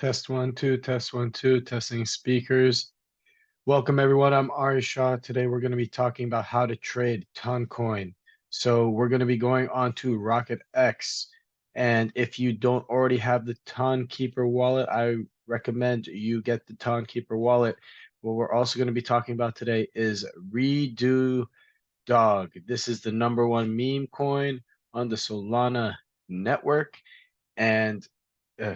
Test 1 2, test 1 2, testing speakers. Welcome everyone. I'm Ari Shah. Today we're going to be talking about how to trade Toncoin. So we're going to be going on to Rocket X. And if you don't already have the Tonkeeper wallet, I recommend you get the Tonkeeper wallet. What we're also going to be talking about today is Redo Dog. This is the #1 meme coin on the Solana network. And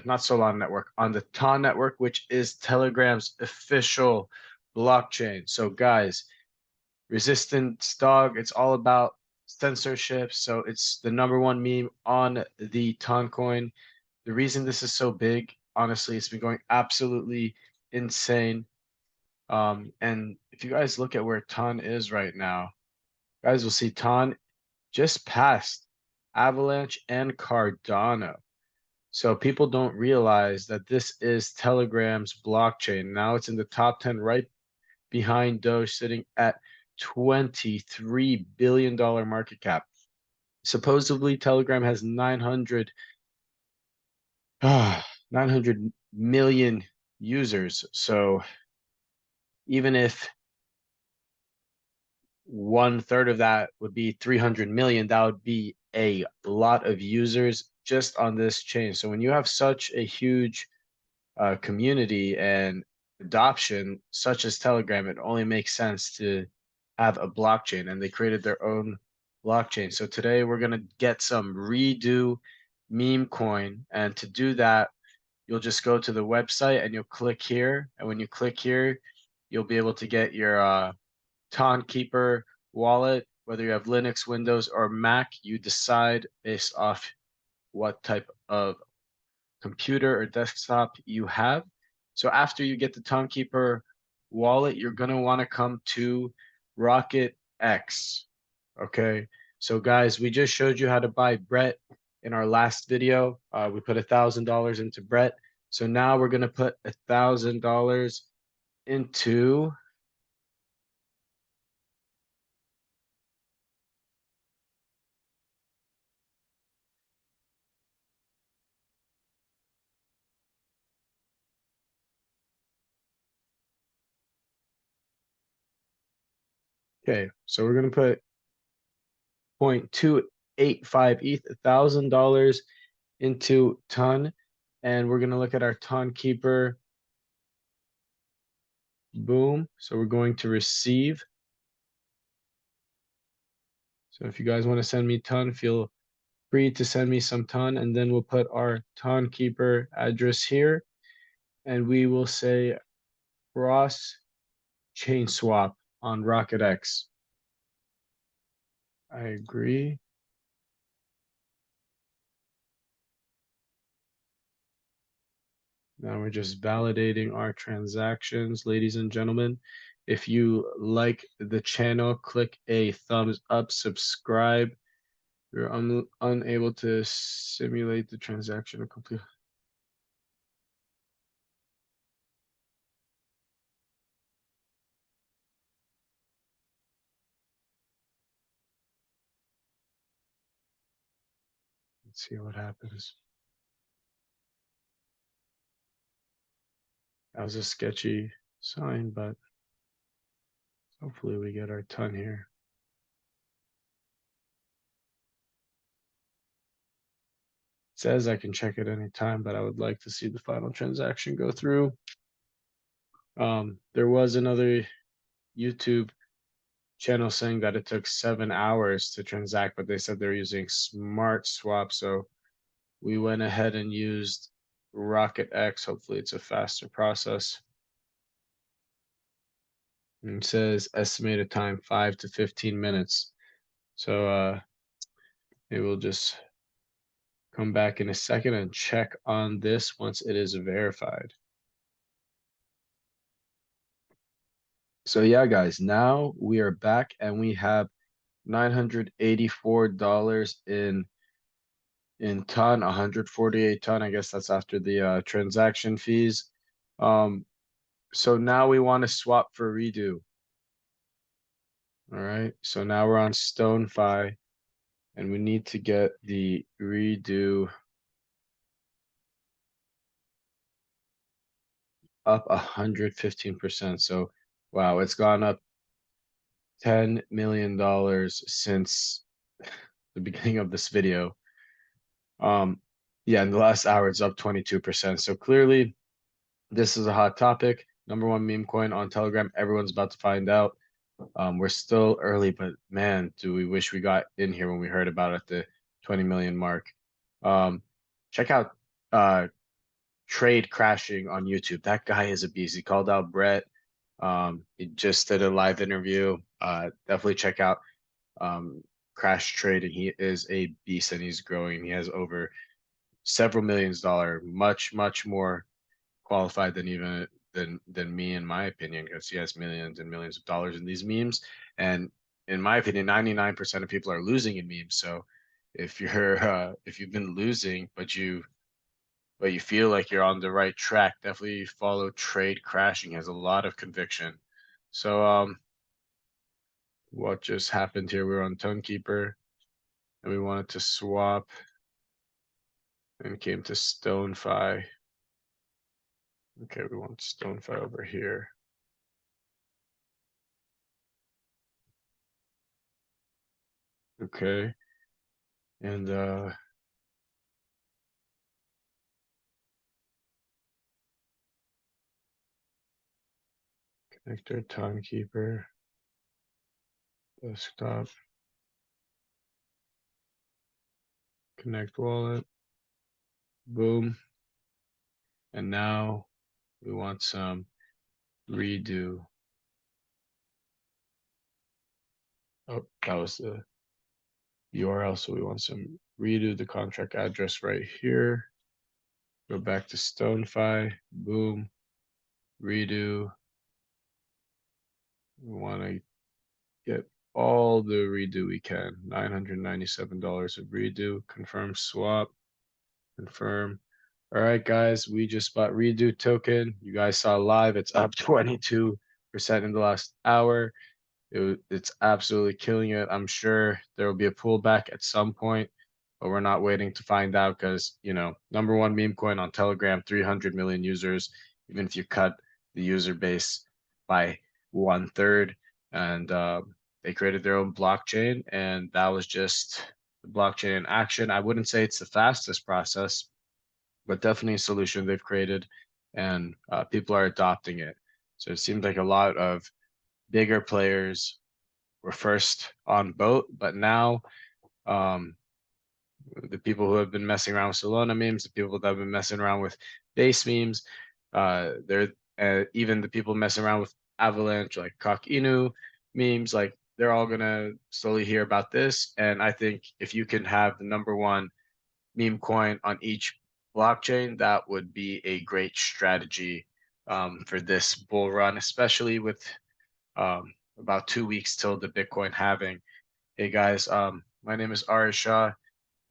not Solana network, on the Ton network, which is Telegram's official blockchain. So, guys, Resistance Dog, it's all about censorship. So, it's the #1 meme on the Ton coin. The reason this is so big, honestly, it's been going absolutely insane. And if you guys look at where Ton is right now, guys will see Ton just passed Avalanche and Cardano. So people don't realize that this is Telegram's blockchain. Now it's in the top 10 right behind Doge, sitting at $23 billion market cap. Supposedly, Telegram has 900 million users. So even if 1/3 of that would be 300 million, that would be a lot of users just on this chain. So when you have such a huge community and adoption, such as Telegram, it only makes sense to have a blockchain, and they created their own blockchain. So today we're gonna get some Redo meme coin, and to do that, you'll just go to the website and you'll click here, and when you click here, you'll be able to get your Tonkeeper wallet, whether you have Linux, Windows, or Mac. You decide based off what type of computer or desktop you have. So after you get the Timekeeper wallet, you're going to want to come to Rocket X. Okay. So guys, we just showed you how to buy Brett in our last video. We put $1,000 into Brett. So now we're going to put $1,000 into okay. So we're going to put 0.285 ETH, $1,000 into Ton, and we're going to look at our Ton Keeper. Boom. So we're going to receive. So if you guys want to send me Ton, feel free to send me some Ton, and then we'll put our Ton Keeper address here, and we will say cross chain swap on Rocket X. I agree. Now we're just validating our transactions, ladies and gentlemen. If you like the channel, click a thumbs up, subscribe. You're unable to simulate the transaction complete. Let's see what happens. That was a sketchy sign, but hopefully we get our Ton here. It says I can check it anytime, but I would like to see the final transaction go through. There was another YouTube channel saying that it took 7 hours to transact, but they said they're using Smart Swap. So we went ahead and used Rocket X. Hopefully it's a faster process. And it says estimated time 5 to 15 minutes. So it will just come back in a second and check on this once it is verified. So yeah, guys, now we are back and we have $984 in Ton, 148 Ton. I guess that's after the transaction fees. So now we want to swap for Redo. All right, so now we're on StoneFi and we need to get the Redo up 115%. So wow, it's gone up $10 million since the beginning of this video. Um, yeah, in the last hour, it's up 22%. So clearly, this is a hot topic. Number one meme coin on Telegram. Everyone's about to find out. We're still early, but man, do we wish we got in here when we heard about it at the 20 million mark. Um, check out Trade Crashing on YouTube. That guy is a beast. He called out Brett. He just did a live interview. Definitely check out um, Crash Trade, and he is a beast, and he's growing. He has over several millions dollar, much more qualified than even than me in my opinion, because he has millions and millions of dollars in these memes. And in my opinion, 99% of people are losing in memes. So if you've been losing, but you feel like you're on the right track, definitely follow Trade Crashing. He has a lot of conviction. So what just happened here? We were on Tonekeeper and we wanted to swap and came to StoneFi. Okay, we want StoneFi over here. Okay. And connector, Timekeeper, desktop, connect wallet, boom. And now we want some redo. Oh, that was the URL. So we want some redo the contract address right here. Go back to StoneFi, boom, redo. We want to get all the redo we can. $997 of redo, confirm swap, confirm. All right, guys, we just bought redo token. You guys saw live, it's up 22% in the last hour. It's absolutely killing it. I'm sure there will be a pullback at some point, but we're not waiting to find out because, number one meme coin on Telegram, 300 million users, even if you cut the user base by 1/3, and they created their own blockchain, and that was just the blockchain in action. I wouldn't say it's the fastest process, but definitely a solution they've created, and people are adopting it. So it seems like a lot of bigger players were first on boat, but now um, the people who have been messing around with Solana memes, the people that have been messing around with base memes, they're even the people messing around with Avalanche, like Cock Inu memes, like they're all gonna slowly hear about this. And I think if you can have the number one meme coin on each blockchain, that would be a great strategy for this bull run, especially with about 2 weeks till the Bitcoin halving. Hey guys, my name is Ari Shah.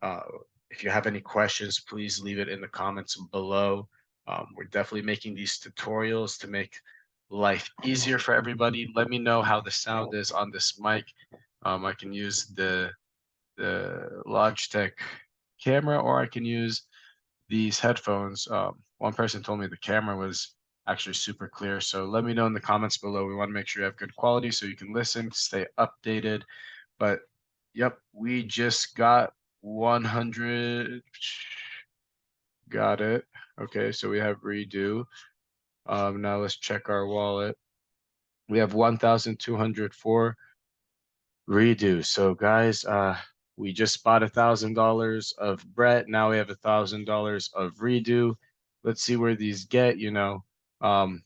Uh, if you have any questions, please leave it in the comments below. We're definitely making these tutorials to make life easier for everybody. Let me know how the sound is on this mic. I can use the Logitech camera, or I can use these headphones. One person told me the camera was actually super clear. So let me know in the comments below. We want to make sure you have good quality so you can listen, stay updated. But yep, we just got 100. Got it. Okay, so we have redo. Now let's check our wallet. We have 1,204 redo. So guys, we just bought $1,000 of Brett. Now we have $1,000 of redo. Let's see where these get, Um,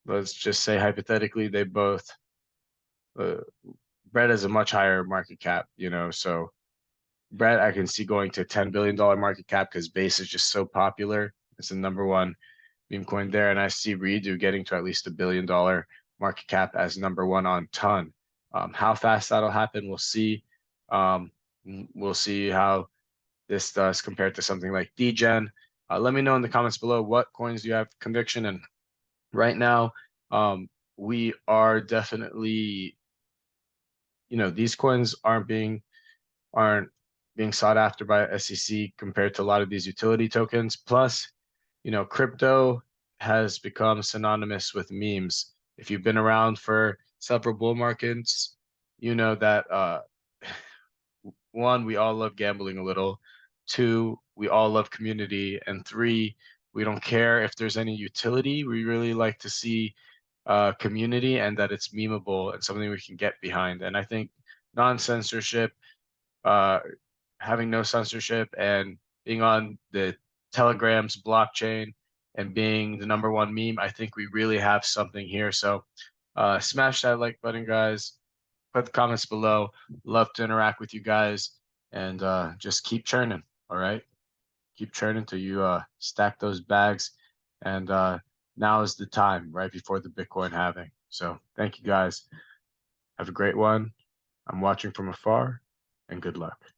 let's just say hypothetically they both uh, Brett has a much higher market cap, so Brett I can see going to $10 billion market cap because base is just so popular. It's the number one meme coin there. And I see redo getting to at least $1 billion market cap as number one on ton. How fast that'll happen, we'll see. We'll see how this does compared to something like DGen. Let me know in the comments below what coins you have conviction in. Right now, we are definitely, these coins aren't being sought after by SEC compared to a lot of these utility tokens. Plus, crypto has become synonymous with memes. If you've been around for several bull markets, you know that one, we all love gambling a little. Two, we all love community. And three, we don't care if there's any utility. We really like to see community and that it's memeable and something we can get behind. And I think non-censorship, uh, having no censorship and being on the Telegram's blockchain and being the number one meme, I think we really have something here. So smash that like button, guys. Put the comments below. Love to interact with you guys and just keep churning. All right. Keep churning till you stack those bags. And now is the time right before the Bitcoin halving. So thank you guys. Have a great one. I'm watching from afar and good luck.